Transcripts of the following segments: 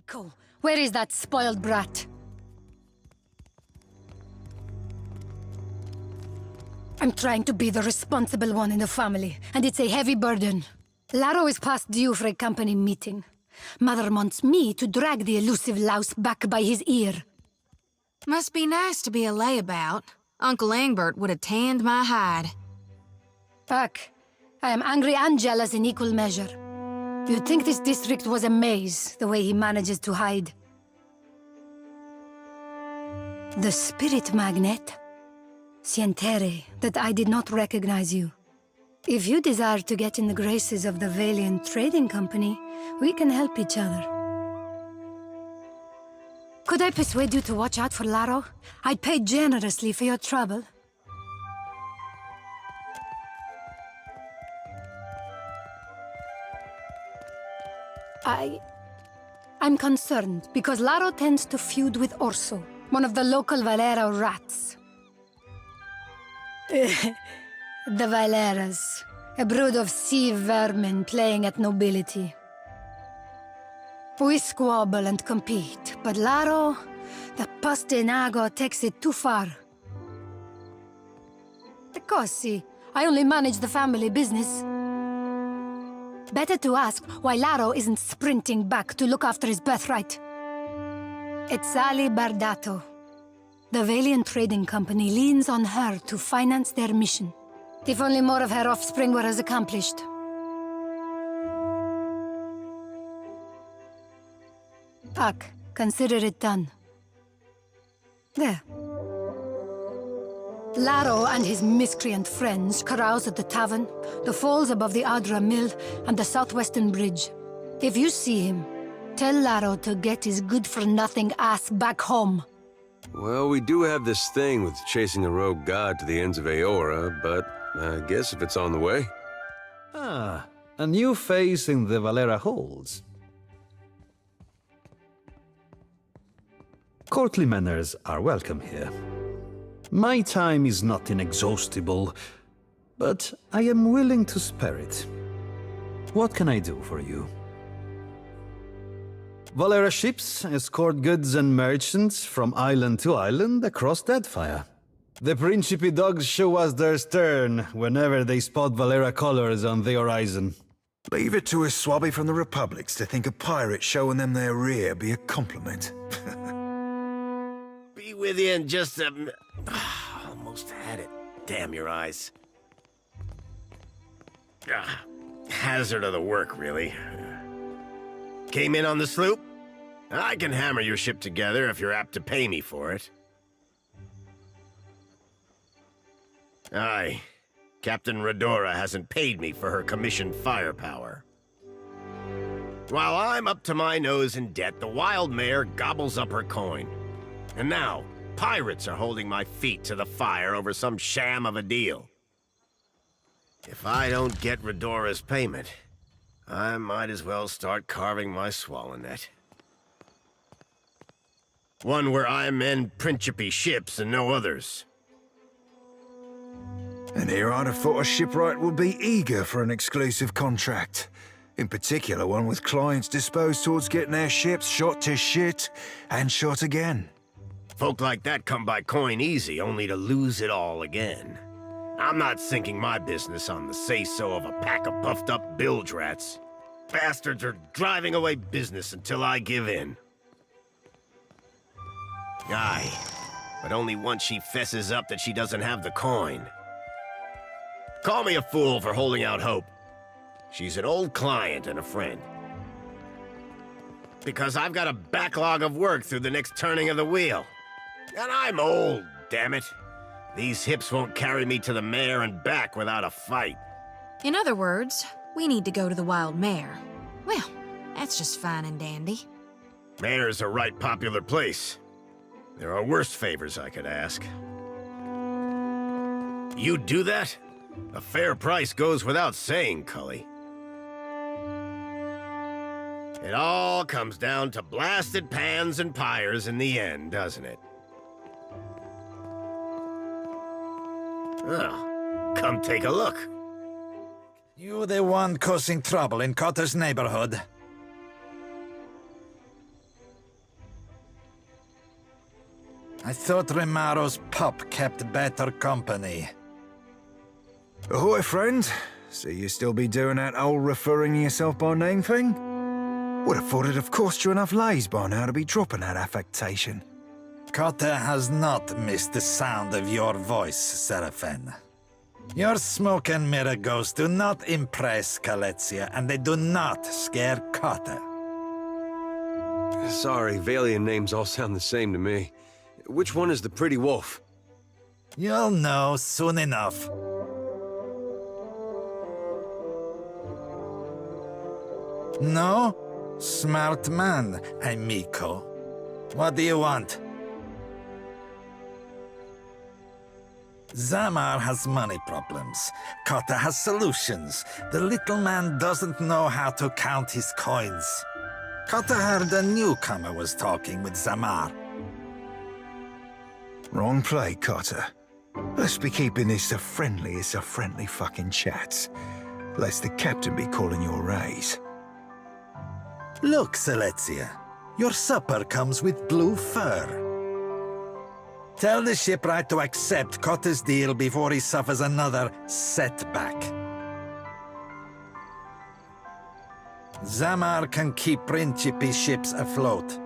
Echo, where is that spoiled brat? I'm trying to be the responsible one in the family, and it's a heavy burden. Laro is past due for a company meeting. Mother wants me to drag the elusive louse back by his ear. Must be nice to be a layabout. Uncle Angbert would have tanned my hide. Fuck. I am angry and jealous in equal measure. You'd think this district was a maze, the way he manages to hide. The spirit magnet? Sientere, that I did not recognize you. If you desire to get in the graces of the Valiant Trading Company, we can help each other. Could I persuade you to watch out for Laro? I'd pay generously for your trouble. I'm concerned because Laro tends to feud with Orso, one of the local Valera rats. The Valeras, a brood of sea vermin playing at nobility. We squabble and compete, but Laro, the pastinago, takes it too far. Because, see, I only manage the family business. Better to ask why Laro isn't sprinting back to look after his birthright. It's Ali Bardato. The Valiant Trading Company leans on her to finance their mission. If only more of her offspring were as accomplished. Puck, consider it done. There. Laro and his miscreant friends carouse at the tavern, the falls above the Adra Mill, and the southwestern bridge. If you see him, tell Laro to get his good-for-nothing ass back home. Well, we do have this thing with chasing a rogue god to the ends of Aora, but I guess if it's on the way. Ah, a new face in the Valera halls. Courtly manners are welcome here. My time is not inexhaustible, but I am willing to spare it. What can I do for you? Valera ships escort goods and merchants from island to island across Deadfire. The Principe dogs show us their stern whenever they spot Valera colors on the horizon. Leave it to a swabby from the Republics to think a pirate showing them their rear be a compliment. Be with you in just a... Almost had it. Damn your eyes. Hazard of the work, really. Came in on the sloop? I can hammer your ship together if you're apt to pay me for it. Aye. Captain Redora hasn't paid me for her commissioned firepower. While I'm up to my nose in debt, the wild mare gobbles up her coin. And now, pirates are holding my feet to the fire over some sham of a deal. If I don't get Redora's payment, I might as well start carving my swallow net. One where I mend Principe ships and no others. And here I'd have thought a shipwright would be eager for an exclusive contract. In particular, one with clients disposed towards getting their ships shot to shit and shot again. Folk like that come by coin easy, only to lose it all again. I'm not sinking my business on the say-so of a pack of puffed-up bilge rats. Bastards are driving away business until I give in. Aye, but only once she fesses up that she doesn't have the coin. Call me a fool for holding out hope. She's an old client and a friend. Because I've got a backlog of work through the next turning of the wheel. And I'm old, damn it. These hips won't carry me to the mare and back without a fight. In other words, we need to go to the Wild Mare. Well, that's just fine and dandy. Mare's a right popular place. There are worse favors I could ask. You'd do that? A fair price goes without saying, Cully. It all comes down to blasted pans and pyres in the end, doesn't it? Oh, come take a look. You the one causing trouble in Cotter's neighborhood. I thought Remaro's pup kept better company. Ahoy, friend. So you still be doing that old referring to yourself by name thing? Would have thought it'd have cost you enough lays by now to be dropping that affectation. Cotta has not missed the sound of your voice, Seraphin. Your smoke and mirror ghosts do not impress Kaletzia, and they do not scare Cotta. Sorry, Valian names all sound the same to me. Which one is the pretty wolf? You'll know soon enough. No? Smart man, amico. What do you want? Zamar has money problems. Cotta has solutions. The little man doesn't know how to count his coins. Cotta heard a newcomer was talking with Zamar. Wrong play, Cotter. Let's be keeping this a friendly fucking chat. Lest the captain be calling your raise. Look, Selezia. Your supper comes with blue fur. Tell the shipwright to accept Cotta's deal before he suffers another setback. Zamar can keep Principe ships afloat.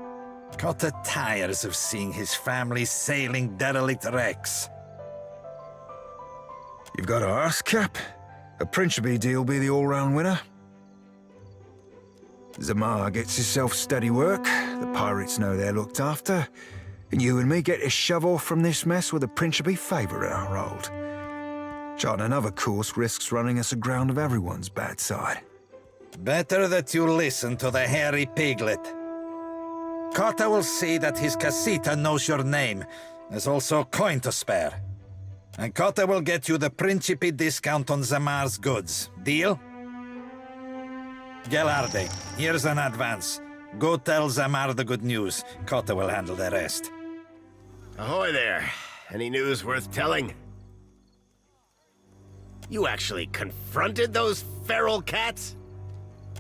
Cotta tires of seeing his family sailing derelict wrecks. You've got to ask, Cap. A Principe deal be the all-round winner? Zamar gets himself steady work, the pirates know they're looked after, and you and me get to shove off from this mess with a Principe favour in our hold. Charting another course risks running us aground of everyone's bad side. Better that you listen to the hairy piglet. Cotta will see that his casita knows your name. There's also coin to spare. And Cotta will get you the Principe discount on Zamar's goods. Deal? Gelarde, here's an advance. Go tell Zamar the good news. Cotta will handle the rest. Ahoy there. Any news worth telling? You actually confronted those feral cats?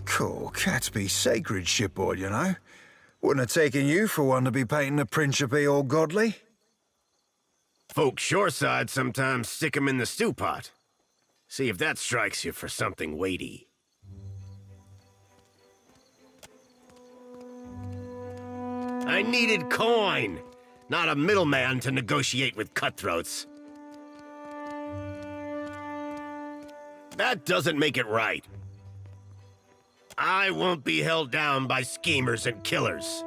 Cool, cats be sacred, shipboard, you know. Wouldn't have taken you for one to be painting the Principe all godly. Folks shoreside sometimes stick 'em in the stew pot. See if that strikes you for something weighty. I needed coin, not a middleman to negotiate with cutthroats. That doesn't make it right. I won't be held down by schemers and killers.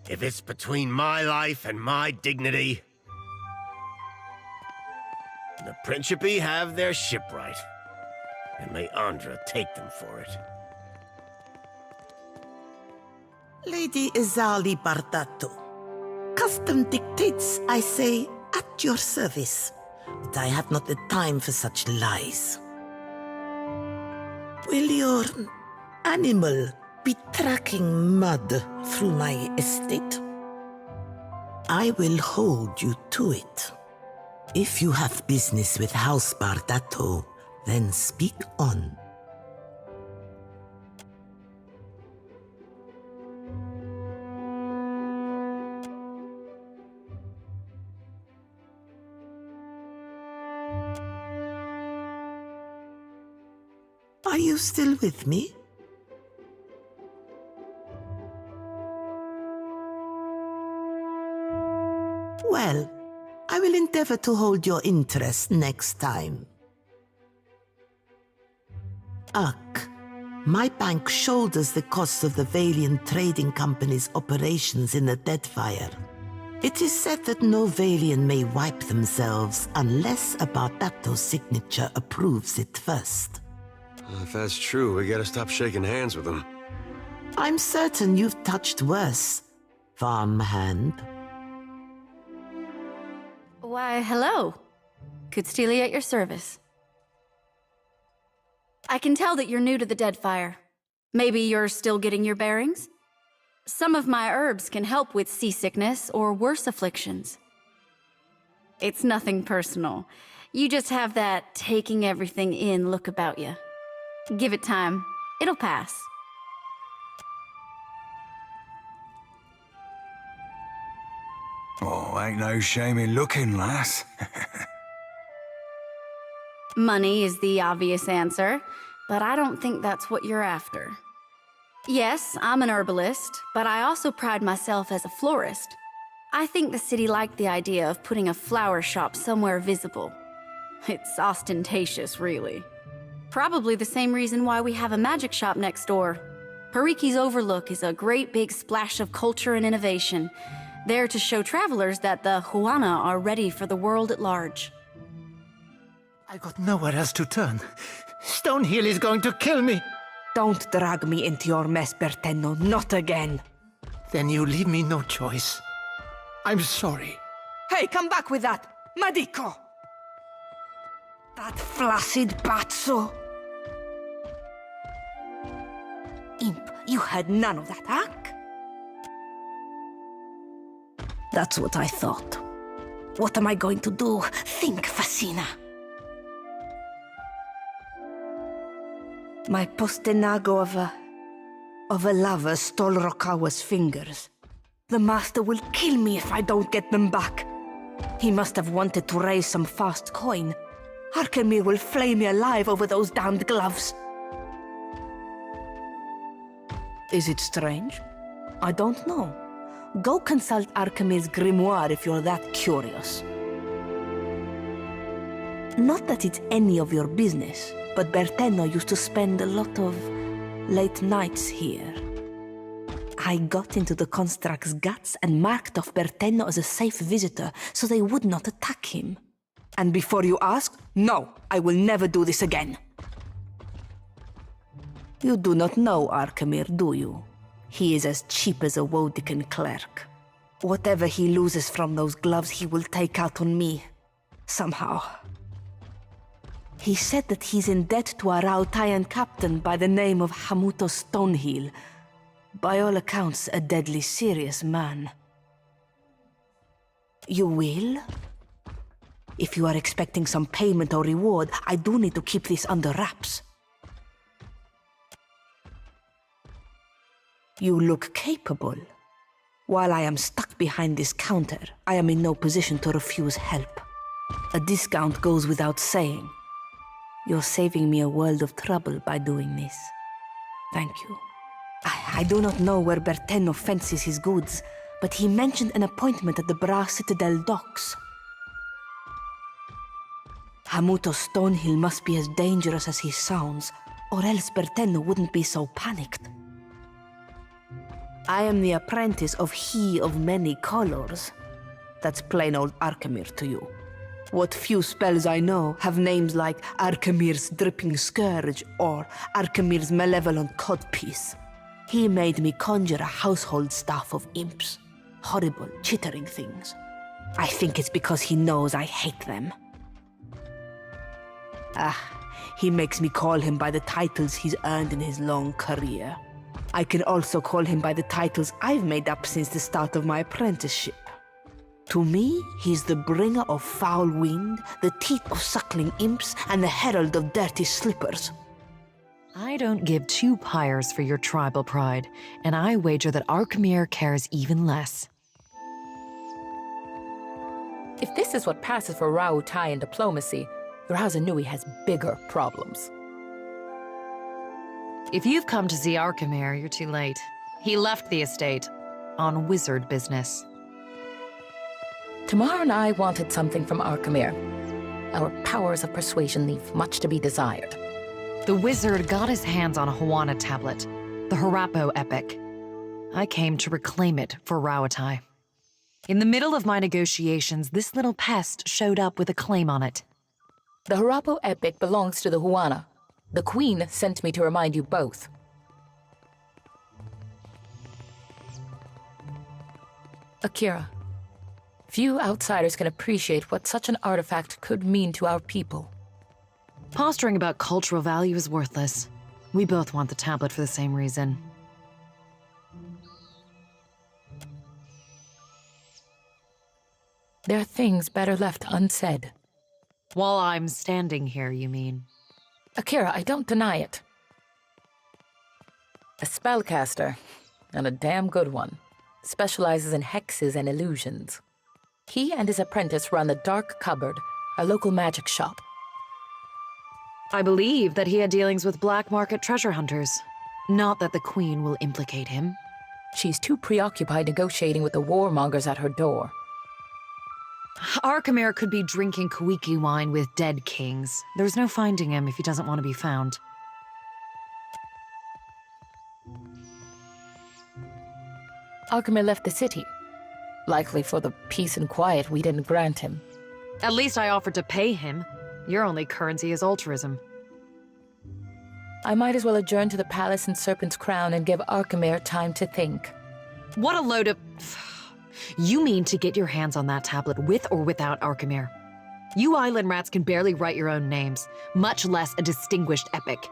If it's between my life and my dignity, the Principe have their shipwright. And may Andra take them for it. Lady Izali Bardato. Custom dictates, I say, at your service. But I have not the time for such lies. Will your animal be tracking mud through my estate? I will hold you to it. If you have business with House Bardato, then speak on. Are you still with me? Well, I will endeavor to hold your interest next time. Ugh, my bank shoulders the cost of the Valian Trading Company's operations in the Deadfire. It is said that no Valian may wipe themselves unless a Bardato signature approves it first. If that's true, we gotta stop shaking hands with them. I'm certain you've touched worse, farmhand. Why, hello. Could Steely at your service. I can tell that you're new to the Deadfire. Maybe you're still getting your bearings? Some of my herbs can help with seasickness or worse afflictions. It's nothing personal. You just have that taking everything in look about you. Give it time. It'll pass. Oh, ain't no shame in looking, lass. Money is the obvious answer, but I don't think that's what you're after. Yes, I'm an herbalist, but I also pride myself as a florist. I think the city liked the idea of putting a flower shop somewhere visible. It's ostentatious, really. Probably the same reason why we have a magic shop next door. Pariki's Overlook is a great big splash of culture and innovation, there to show travelers that the Huana are ready for the world at large. I got nowhere else to turn. Stonehill is going to kill me. Don't drag me into your mess, Bertenno, not again. Then you leave me no choice. I'm sorry. Hey, come back with that! Madiko! That flaccid Batso! Imp, you had none of that, huh? That's what I thought. What am I going to do? Think, Fascina. My postenago of a lover stole Rokawa's fingers. The master will kill me if I don't get them back. He must have wanted to raise some fast coin. Arkemir will flay me alive over those damned gloves. Is it strange? I don't know. Go consult Arkemir's grimoire if you're that curious. Not that it's any of your business, but Bertenno used to spend a lot of late nights here. I got into the construct's guts and marked off Bertenno as a safe visitor so they would not attack him. And before you ask, no, I will never do this again. You do not know Arkemir, do you? He is as cheap as a Wodican clerk. Whatever he loses from those gloves, he will take out on me. Somehow. He said that he's in debt to a Rautayan captain by the name of Hamuto Stonehill. By all accounts, a deadly serious man. You will? If you are expecting some payment or reward, I do need to keep this under wraps. You look capable. While I am stuck behind this counter, I am in no position to refuse help. A discount goes without saying. You're saving me a world of trouble by doing this. Thank you. I do not know where Bertenno fences his goods, but he mentioned an appointment at the Bra Citadel docks. Hamuto Stonehill must be as dangerous as he sounds, or else Bertenno wouldn't be so panicked. I am the apprentice of He of Many Colors. That's plain old Arkemir to you. What few spells I know have names like Arkemir's Dripping Scourge or Arkemir's Malevolent Codpiece. He made me conjure a household staff of imps. Horrible, chittering things. I think it's because he knows I hate them. He makes me call him by the titles he's earned in his long career. I can also call him by the titles I've made up since the start of my apprenticeship. To me, he's the bringer of foul wind, the teeth of suckling imps, and the herald of dirty slippers. I don't give two pyres for your tribal pride, and I wager that Arkemir cares even less. If this is what passes for Rautai in diplomacy, your Hazanui has bigger problems. If you've come to see Arkemir, you're too late. He left the estate on wizard business. Tamar and I wanted something from Arkemir. Our powers of persuasion leave much to be desired. The wizard got his hands on a Huana tablet, the Harapo epic. I came to reclaim it for Rauatai. In the middle of my negotiations, this little pest showed up with a claim on it. The Harapo epic belongs to the Huana. The Queen sent me to remind you both. Akira, few outsiders can appreciate what such an artifact could mean to our people. Posturing about cultural value is worthless. We both want the tablet for the same reason. There are things better left unsaid. While I'm standing here, you mean? Akira, I don't deny it. A spellcaster, and a damn good one, specializes in hexes and illusions. He and his apprentice run the Dark Cupboard, a local magic shop. I believe that he had dealings with black market treasure hunters. Not that the Queen will implicate him. She's too preoccupied negotiating with the warmongers at her door. Arkemir could be drinking Kawiki wine with dead kings. There's no finding him if he doesn't want to be found. Arkemir left the city, likely for the peace and quiet we didn't grant him. At least I offered to pay him. Your only currency is altruism. I might as well adjourn to the palace in Serpent's Crown and give Arkemir time to think. What a load of... You mean to get your hands on that tablet with or without Arkemir? You island rats can barely write your own names, much less a distinguished epic.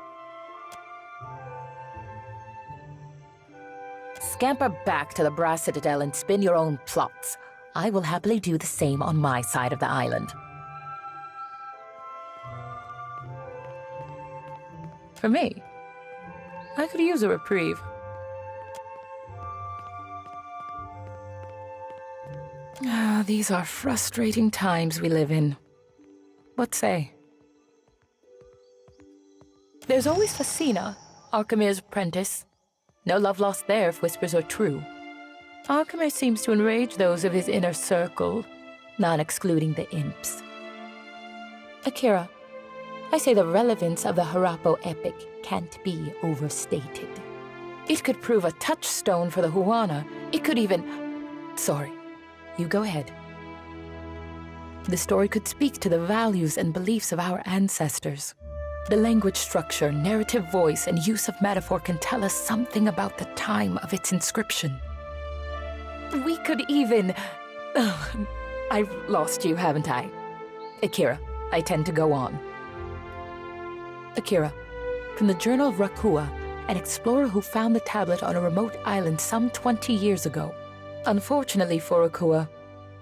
Scamper back to the Brass Citadel and spin your own plots. I will happily do the same on my side of the island. For me, I could use a reprieve. These are frustrating times we live in. What say? There's always Facina, Arkemir's apprentice. No love lost there if whispers are true. Arkemir seems to enrage those of his inner circle, not excluding the imps. Akira, I say the relevance of the Harappo epic can't be overstated. It could prove a touchstone for the Huana. It could even... Sorry, you go ahead. The story could speak to the values and beliefs of our ancestors. The language structure, narrative voice, and use of metaphor can tell us something about the time of its inscription. We could even... I've lost you, haven't I? Akira, I tend to go on. Akira, from the Journal of Rakua, an explorer who found the tablet on a remote island some 20 years ago. Unfortunately for Rakua,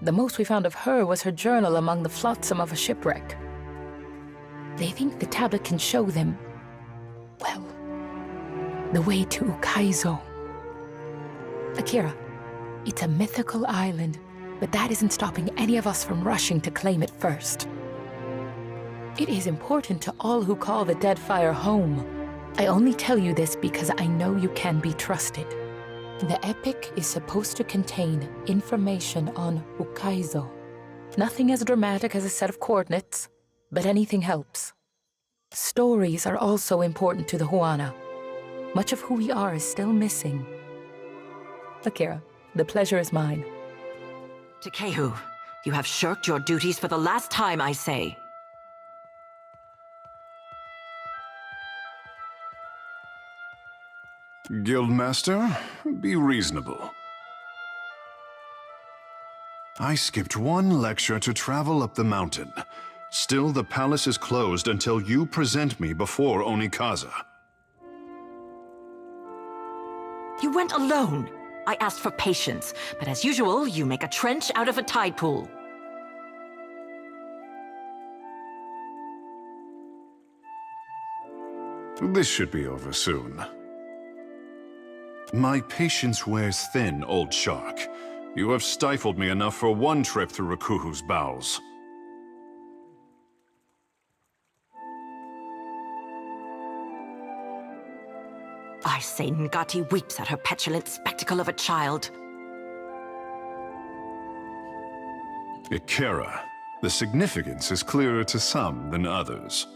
the most we found of her was her journal among the flotsam of a shipwreck. They think the tablet can show them, well, the way to Ukaizo. Akira, it's a mythical island, but that isn't stopping any of us from rushing to claim it first. It is important to all who call the Deadfire home. I only tell you this because I know you can be trusted. The epic is supposed to contain information on Ukaizo. Nothing as dramatic as a set of coordinates, but anything helps. Stories are also important to the Huana. Much of who we are is still missing. Akira, the pleasure is mine. Takehu, you have shirked your duties for the last time, I say. Guildmaster, be reasonable. I skipped one lecture to travel up the mountain. Still, the palace is closed until you present me before Onikaza. You went alone. I asked for patience, but as usual, you make a trench out of a tide pool. This should be over soon. My patience wears thin, old shark. You have stifled me enough for one trip through Rakuhu's bowels. I say Ngati weeps at her petulant spectacle of a child. Ikera, the significance is clearer to some than others.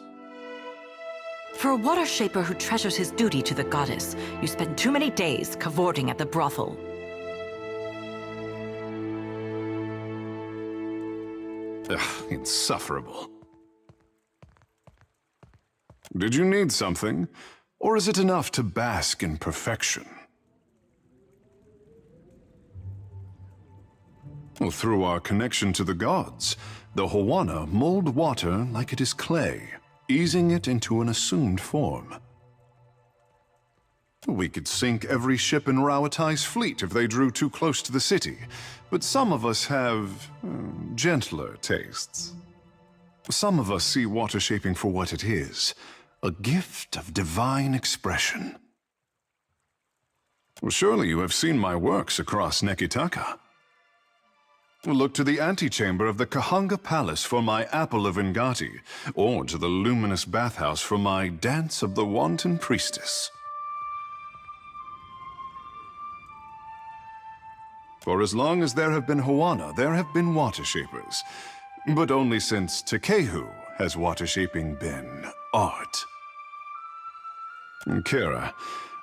For a water shaper who treasures his duty to the goddess, you spend too many days cavorting at the brothel. Ugh, insufferable. Did you need something? Or is it enough to bask in perfection? Well, through our connection to the gods, the Huana mold water like it is clay, easing it into an assumed form. We could sink every ship in Rauatai's fleet if they drew too close to the city, but some of us have gentler tastes. Some of us see water shaping for what it is, a gift of divine expression. Well, surely you have seen my works across Nekitaka. Look to the antechamber of the Kahanga Palace for my Apple of Ngati, or to the luminous bathhouse for my Dance of the Wanton Priestess. For as long as there have been Huana, there have been water shapers. But only since Tekehu has water shaping been art. Kara,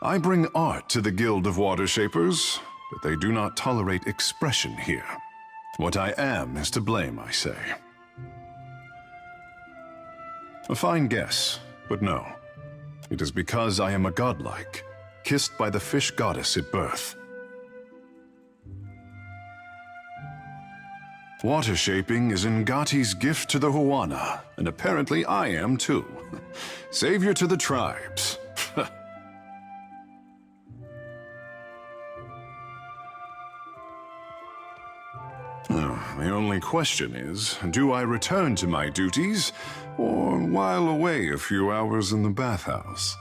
I bring art to the Guild of Water Shapers, but they do not tolerate expression here. What I am is to blame, I say. A fine guess, but no. It is because I am a godlike, kissed by the fish goddess at birth. Water shaping is Ngati's gift to the Huana, and apparently I am too. Savior to the tribes. The only question is, do I return to my duties, or while away a few hours in the bathhouse?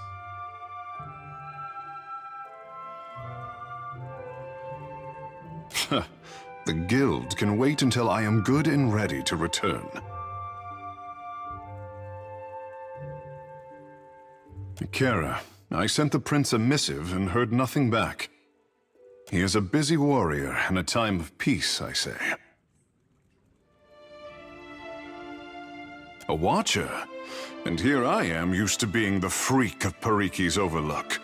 The guild can wait until I am good and ready to return. Kara, I sent the prince a missive and heard nothing back. He is a busy warrior in a time of peace, I say. A watcher? And here I am used to being the freak of Pariki's Overlook.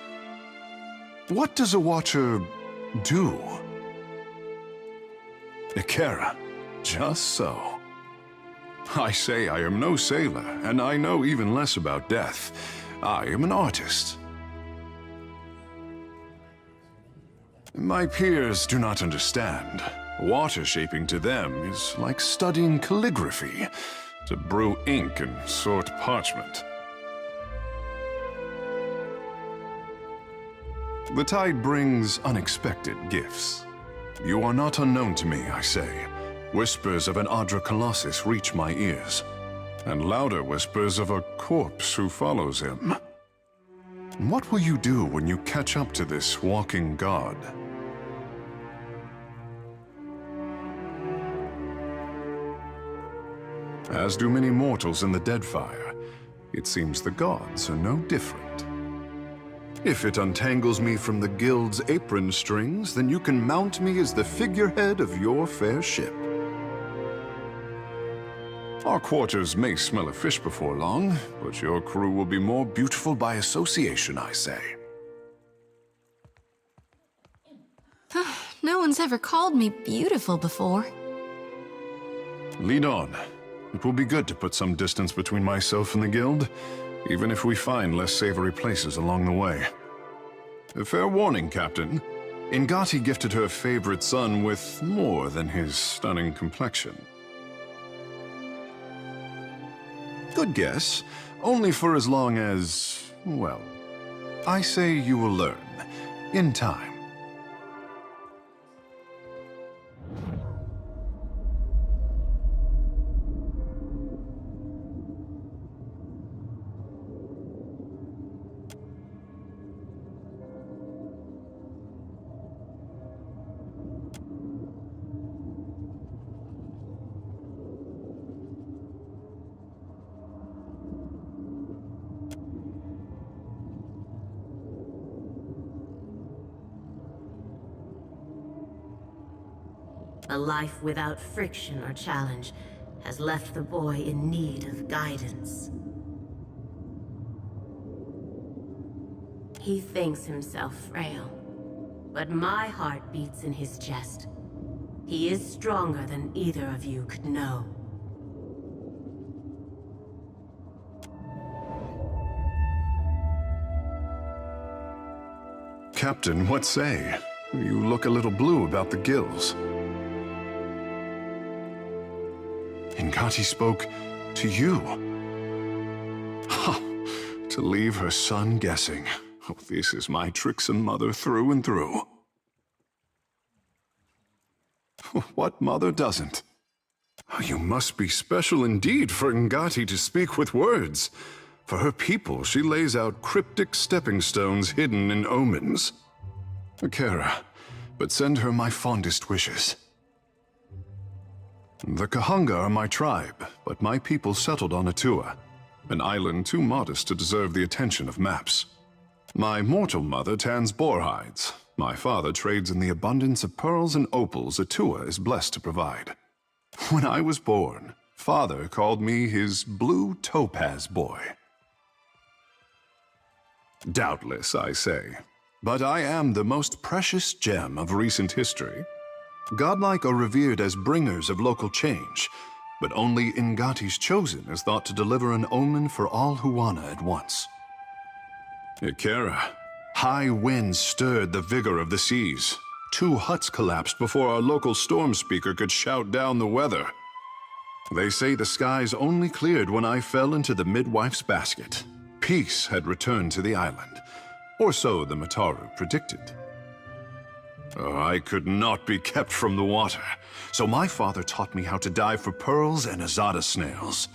What does a watcher do? Ikera, just so. I say I am no sailor, and I know even less about death. I am an artist. My peers do not understand. Water shaping to them is like studying calligraphy, to brew ink and sort parchment. The tide brings unexpected gifts. You are not unknown to me, I say. Whispers of an Adra Colossus reach my ears, and louder whispers of a corpse who follows him. What will you do when you catch up to this walking god? As do many mortals in the Deadfire, it seems the gods are no different. If it untangles me from the guild's apron strings, then you can mount me as the figurehead of your fair ship. Our quarters may smell of fish before long, but your crew will be more beautiful by association, I say. No one's ever called me beautiful before. Lead on. It will be good to put some distance between myself and the guild, even if we find less savory places along the way. A fair warning, Captain. Ngati gifted her favorite son with more than his stunning complexion. Good guess. Only for as long as, well, I say you will learn. In time. A life without friction or challenge has left the boy in need of guidance. He thinks himself frail, but my heart beats in his chest. He is stronger than either of you could know. Captain, what say? You look a little blue about the gills. Ngati spoke to you. Ha! To leave her son guessing. Oh, this is my tricksome mother through and through. What mother doesn't? Oh, you must be special indeed for Ngati to speak with words. For her people, she lays out cryptic stepping stones hidden in omens. Kara, but send her my fondest wishes. The Kahunga are my tribe, but my people settled on Atua, an island too modest to deserve the attention of maps. My mortal mother tans boar hides. My father trades in the abundance of pearls and opals Atua is blessed to provide. When I was born, Father called me his blue topaz boy. Doubtless, I say, but I am the most precious gem of recent history. Godlike are revered as bringers of local change, but only Ngati's Chosen is thought to deliver an omen for all Huana at once. Ikera, high winds stirred the vigor of the seas. 2 huts collapsed before our local storm speaker could shout down the weather. They say the skies only cleared when I fell into the midwife's basket. Peace had returned to the island, or so the Mataru predicted. Oh, I could not be kept from the water, so my father taught me how to dive for pearls and azada snails.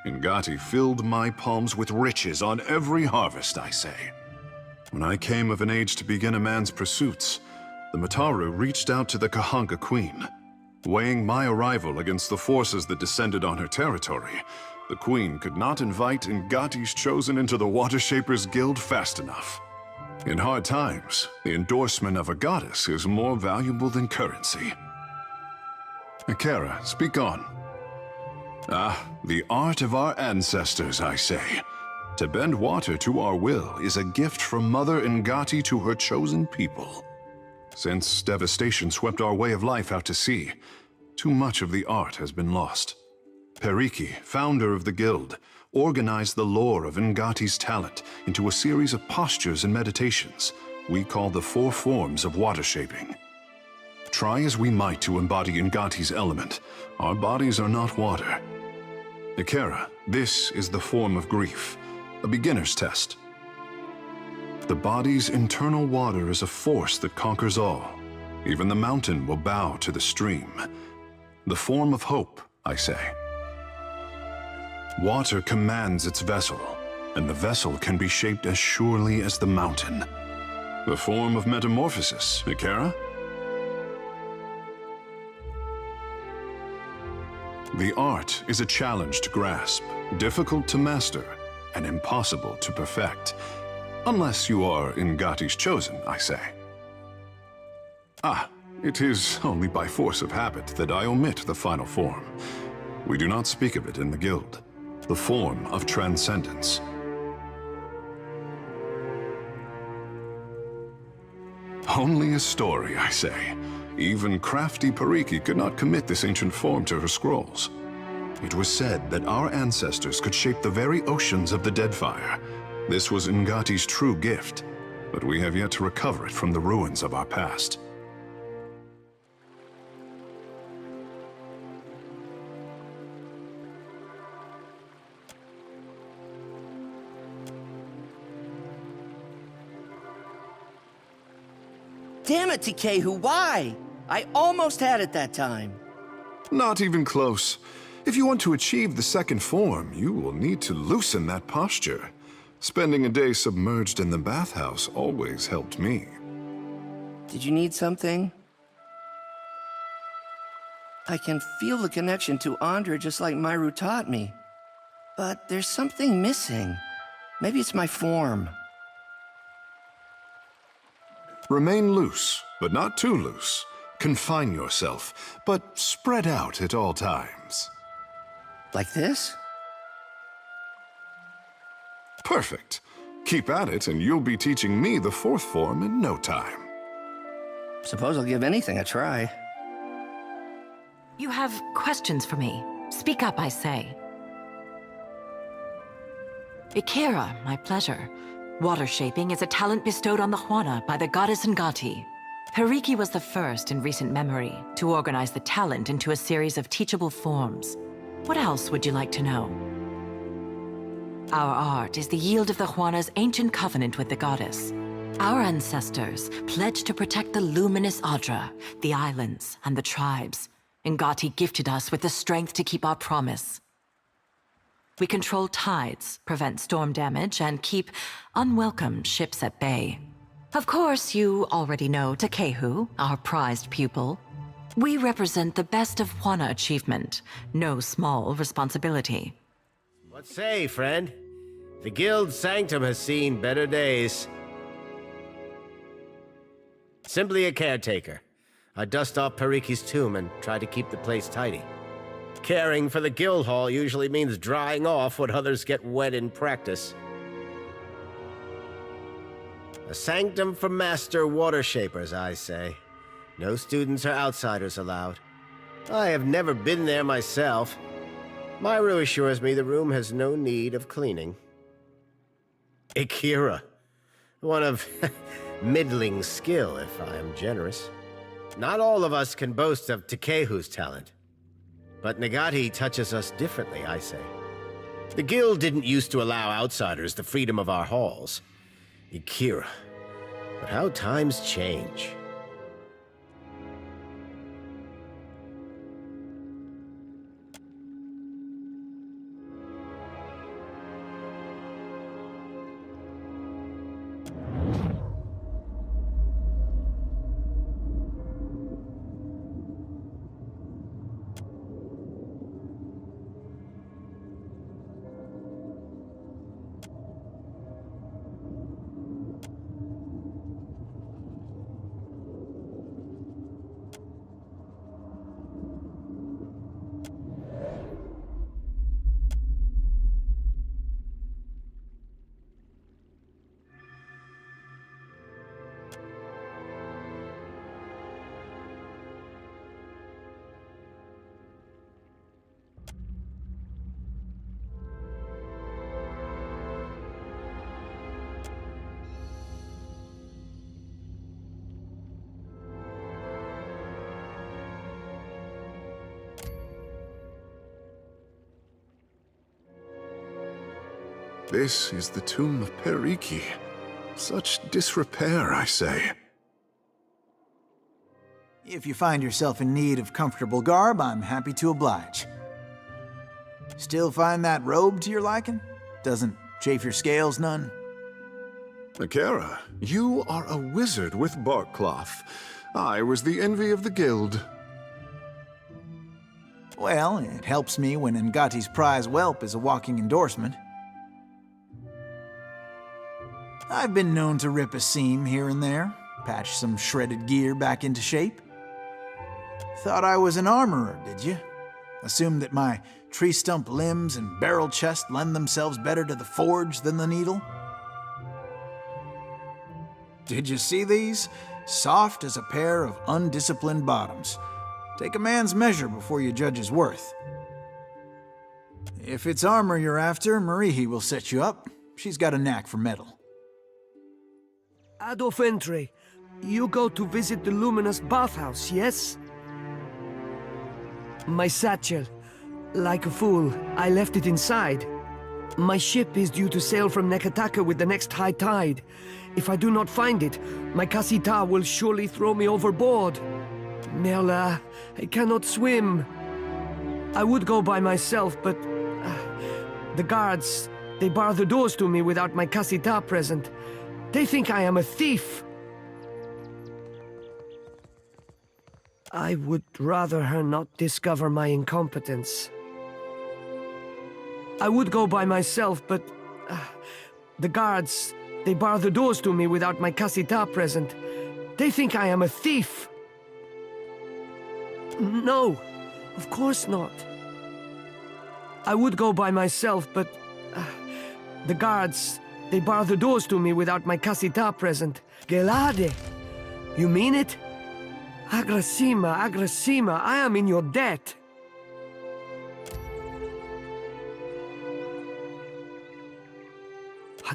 Ngati filled my palms with riches on every harvest, I say. When I came of an age to begin a man's pursuits, the Mataru reached out to the Kahunga Queen. Weighing my arrival against the forces that descended on her territory, the Queen could not invite Ngati's Chosen into the Water Shapers Guild fast enough. In hard times, the endorsement of a goddess is more valuable than currency. Ikera, speak on. Ah, the art of our ancestors, I say. To bend water to our will is a gift from Mother Ngati to her chosen people. Since devastation swept our way of life out to sea, too much of the art has been lost. Periki, founder of the guild, organized the lore of Ngati's talent into a series of postures and meditations we call the 4 forms of water shaping. Try as we might to embody Ngati's element, our bodies are not water. Ikera, this is the form of grief, a beginner's test. The body's internal water is a force that conquers all. Even the mountain will bow to the stream. The form of hope, I say. Water commands its vessel, and the vessel can be shaped as surely as the mountain. The form of metamorphosis, Ikera? The art is a challenge to grasp, difficult to master, and impossible to perfect. Unless you are Ngati's Chosen, I say. Ah, it is only by force of habit that I omit the final form. We do not speak of it in the guild. The form of transcendence. Only a story, I say. Even crafty Periki could not commit this ancient form to her scrolls. It was said that our ancestors could shape the very oceans of the Deadfire. This was Ngati's true gift, but we have yet to recover it from the ruins of our past. Damn it, Tikehu, why? I almost had it that time. Not even close. If you want to achieve the second form, you will need to loosen that posture. Spending a day submerged in the bathhouse always helped me. Did you need something? I can feel the connection to Andra just like Myru taught me. But there's something missing. Maybe it's my form. Remain loose, but not too loose. Confine yourself, but spread out at all times. Like this? Perfect. Keep at it, and you'll be teaching me the 4th form in no time. Suppose I'll give anything a try. You have questions for me. Speak up, I say. Ikera, my pleasure. Water shaping is a talent bestowed on the Huana by the goddess Ngati. Periki was the first in recent memory to organize the talent into a series of teachable forms. What else would you like to know? Our art is the yield of the Huana's ancient covenant with the goddess. Our ancestors pledged to protect the luminous Adra, the islands, and the tribes. Ngati gifted us with the strength to keep our promise. We control tides, prevent storm damage, and keep unwelcome ships at bay. Of course, you already know Takehu, our prized pupil. We represent the best of Juana achievement. No small responsibility. What say, friend? The Guild Sanctum has seen better days. Simply a caretaker. I dust off Periki's tomb and try to keep the place tidy. Caring for the guild hall usually means drying off what others get wet in practice. A sanctum for master water shapers, I say. No students or outsiders allowed. I have never been there myself. Myru assures me the room has no need of cleaning. Akira. One of middling skill, if I am generous. Not all of us can boast of Takehu's talent. But Nagati touches us differently, I say. The guild didn't used to allow outsiders the freedom of our halls. Akira. But how times change. This is the tomb of Periki. Such disrepair, I say. If you find yourself in need of comfortable garb, I'm happy to oblige. Still find that robe to your liking? Doesn't chafe your scales none? Akira, you are a wizard with bark cloth. I was the envy of the guild. Well, it helps me when Ngati's prize whelp is a walking endorsement. I've been known to rip a seam here and there, patch some shredded gear back into shape. Thought I was an armorer, did you? Assumed that my tree stump limbs and barrel chest lend themselves better to the forge than the needle? Did you see these? Soft as a pair of undisciplined bottoms. Take a man's measure before you judge his worth. If it's armor you're after, Marihi will set you up. She's got a knack for metal. Adolfentre, you go to visit the luminous bathhouse, yes? My satchel. Like a fool, I left it inside. My ship is due to sail from Nekataka with the next high tide. If I do not find it, my Kasita will surely throw me overboard. Merla, I cannot swim. I would go by myself, but... the guards, they bar the doors to me without my Kasita present. They think I am a thief. I would rather her not discover my incompetence. I would go by myself, but... the guards, they bar the doors to me without my Kasita present. They think I am a thief. No, of course not. I would go by myself, but... the guards, they bar the doors to me without my Kasita present. Gelade! You mean it? Agrasima, Agrasima, I am in your debt.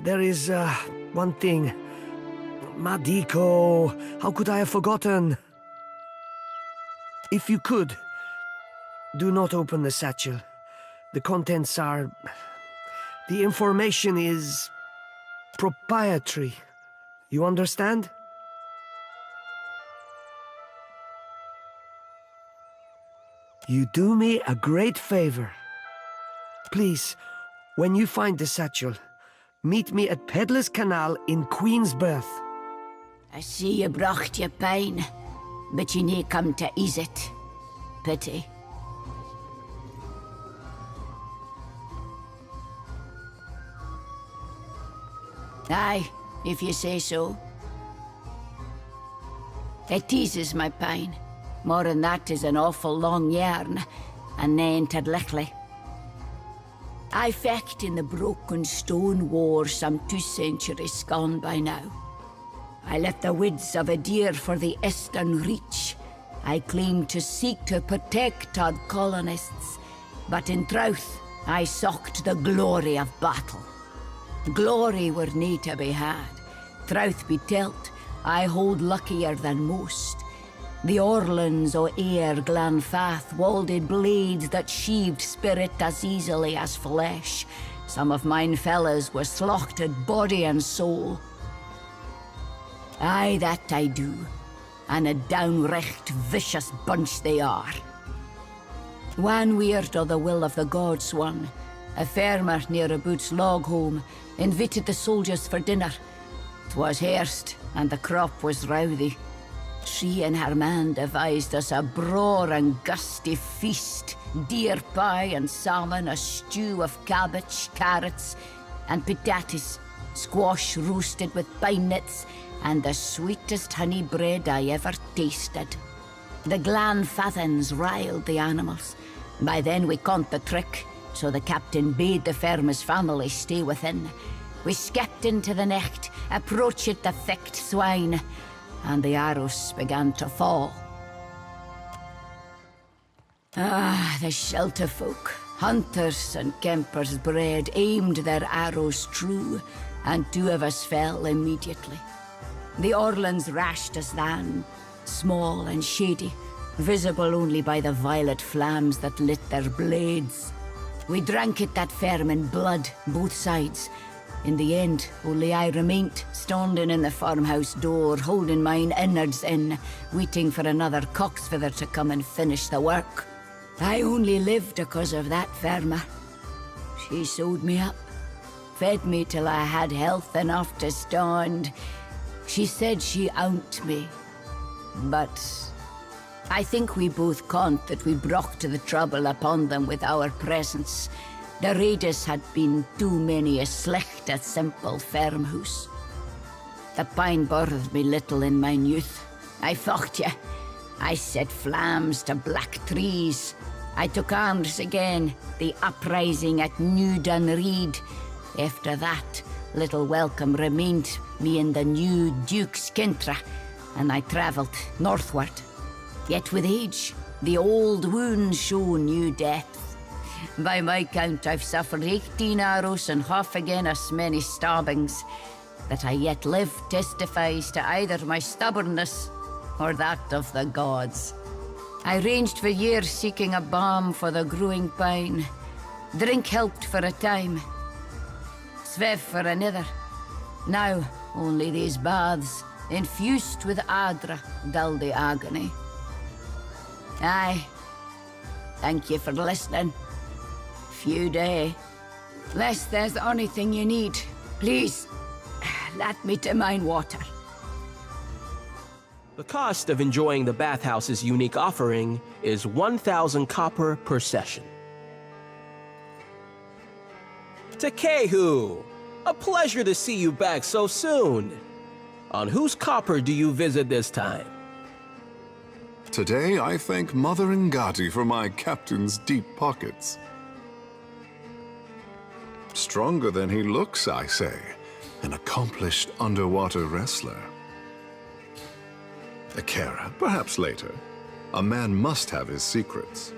There is, one thing. Madiko, how could I have forgotten? If you could, do not open the satchel. The contents are... the information is... proprietary. You understand? You do me a great favor. Please, when you find the satchel, meet me at Peddler's Canal in Queensberth. I see you bracht your pain, but you need come to ease it. pity. Aye, if you say so. It teases my pine. More than that is an awful long yarn, and nae inted lickly. I fecht in the broken stone war some 2 centuries gone by now. I left the woods of a deer for the eastern reach. I claimed to seek to protect our colonists, but in truth, I sought the glory of battle. Glory were nae to be had. Truth be telt, I hold luckier than most. The Orlans o' Ayr Glanfath walded blades that sheaved spirit as easily as flesh. Some of mine fellas were slaughtered body and soul. Aye, that I do, and a downright vicious bunch they are. One weird o' the will of the gods one, a farmer near a Boots log home, invited the soldiers for dinner. 'Twas hairst, and the crop was rowthy. She and her man devised us a braw and gusty feast. Deer pie and salmon, a stew of cabbage, carrots, and potatoes, squash roasted with pine nuts, and the sweetest honey bread I ever tasted. The Glanfathans riled the animals. By then we caught the trick, so the captain bade the farmer's family stay within. We skipped into the necht, approached the thick swine, and the arrows began to fall. Ah, the shelter folk, hunters and kempers bred, aimed their arrows true, and 2 of us fell immediately. The Orlans rashed us then, small and shady, visible only by the violet flames that lit their blades. We drank it that firm in blood, both sides. In the end, only I remained, standing in the farmhouse door, holding mine innards in, waiting for another cocksfeather to come and finish the work. I only lived because of that farmer. She sewed me up, fed me till I had health enough to stand. She said she owned me, but I think we both conned that we brought the trouble upon them with our presence. The raiders had been too many a slecht at simple farmhouse. The pine bothered me little in mine youth. I fought ye. I set flames to black trees. I took arms again, the uprising at New Dunreed. After that, little welcome remained me in the new Duke's Kintra, and I travelled northward. Yet with age, the old wounds show new depth. By my count, I've suffered 18 arrows and half again as many stabbings. That I yet live testifies to either my stubbornness or that of the gods. I ranged for years seeking a balm for the growing pine. Drink helped for a time, svev for another. Now, only these baths, infused with adra, dull the agony. Aye, thank you for listening. Few day. Lest there's anything you need, please, let me to mine water. The cost of enjoying the bathhouse's unique offering is 1,000 copper per session. Takehu! A pleasure to see you back so soon. On whose copper do you visit this time? Today, I thank Mother Ngati for my captain's deep pockets. Stronger than he looks, I say. An accomplished underwater wrestler. Akira, perhaps later. A man must have his secrets.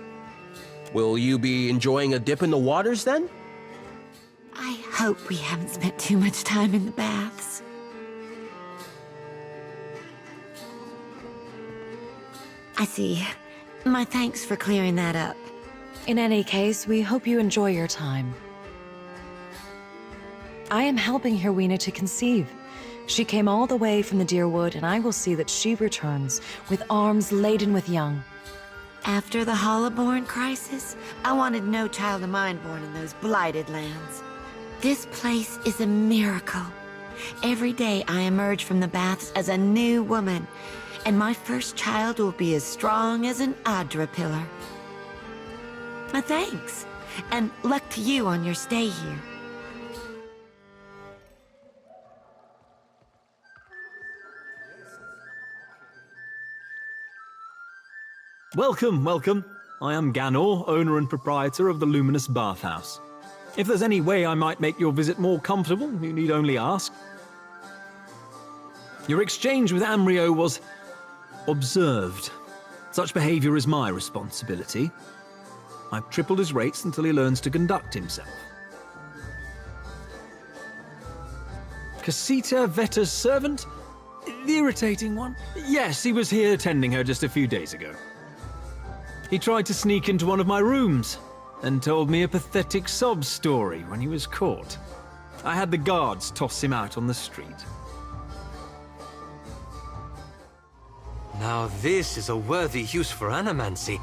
Will you be enjoying a dip in the waters then? I hope we haven't spent too much time in the baths. I see. My thanks for clearing that up. In any case, we hope you enjoy your time. I am helping Hirwina to conceive. She came all the way from the Deerwood, and I will see that she returns with arms laden with young. After the Hollowborn crisis, I wanted no child of mine born in those blighted lands. This place is a miracle. Every day I emerge from the baths as a new woman. And my first child will be as strong as an Adra pillar. Thanks. And luck to you on your stay here. Welcome, welcome. I am Ganor, owner and proprietor of the Luminous Bathhouse. If there's any way I might make your visit more comfortable, you need only ask. Your exchange with Amrio was observed. Such behavior is my responsibility. I've tripled his rates until he learns to conduct himself. Casita Vetta's servant? The irritating one? Yes, he was here tending her just a few days ago. He tried to sneak into one of my rooms and told me a pathetic sob story when he was caught. I had the guards toss him out on the street. Now this is a worthy use for animancy.